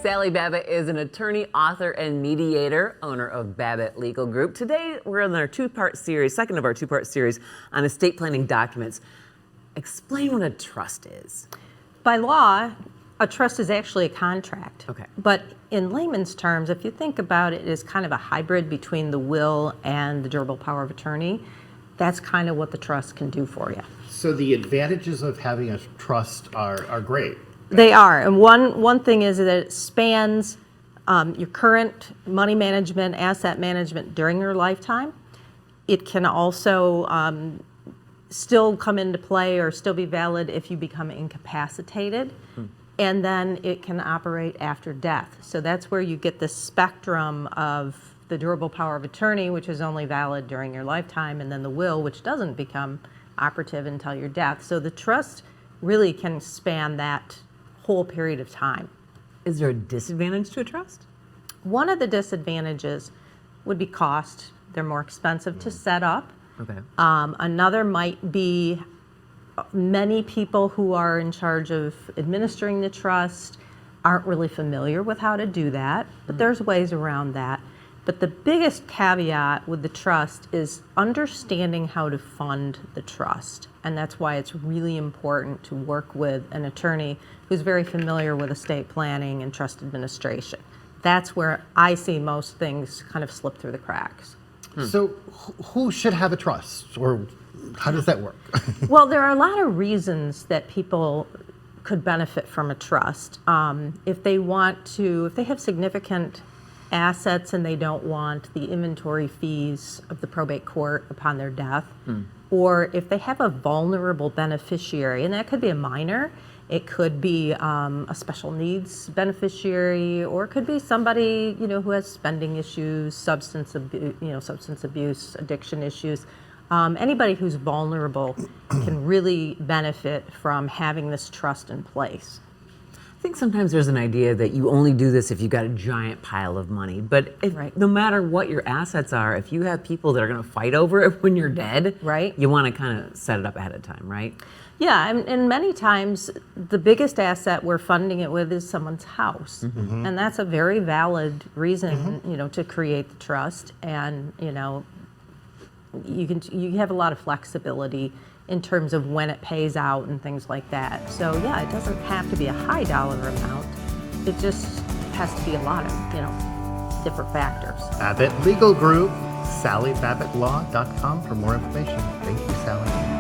Sally Babbitt is an attorney, author, and mediator, owner of Babbitt Legal Group. Today, we're in our second of our two-part series on estate planning documents. Explain what a trust is. By law, a trust is actually a contract. Okay. But in layman's terms, if you think about it as kind of a hybrid between the will and the durable power of attorney, that's kind of what the trust can do for you. So the advantages of having a trust are great. They are, and one thing is that it spans your current money management, asset management during your lifetime. It can also still come into play or still be valid if you become incapacitated, and then it can operate after death. So that's where you get the spectrum of the durable power of attorney, which is only valid during your lifetime, and then the will, which doesn't become operative until your death. So the trust really can span that whole period of time. Is there a disadvantage to a trust? One of the disadvantages would be cost. They're more expensive to set up. Okay. Another might be many people who are in charge of administering the trust aren't really familiar with how to do that, but there's ways around that. But the biggest caveat with the trust is understanding how to fund the trust. And that's why it's really important to work with an attorney who's very familiar with estate planning and trust administration. That's where I see most things kind of slip through the cracks. So who should have a trust, or how does that work? Well, there are a lot of reasons that people could benefit from a trust. If they have significant assets and they don't want the inventory fees of the probate court upon their death, or if they have a vulnerable beneficiary, and that could be a minor, it could be a special needs beneficiary, or it could be somebody who has spending issues, substance abuse, addiction issues. Anybody who's vulnerable can really benefit from having this trust in place. I think sometimes there's an idea that you only do this if you've got a giant pile of money. But no matter what your assets are, if you have people that are going to fight over it when you're dead, right, you want to kind of set it up ahead of time, right? Yeah, and many times the biggest asset we're funding it with is someone's house. And that's a very valid reason, to create the trust. And, you have a lot of flexibility in terms of when it pays out and things like that. So yeah, it doesn't have to be a high dollar amount. It just has to be a lot of, different factors. Babbitt Legal Group, SallyBabbittLaw.com for more information. Thank you, Sally.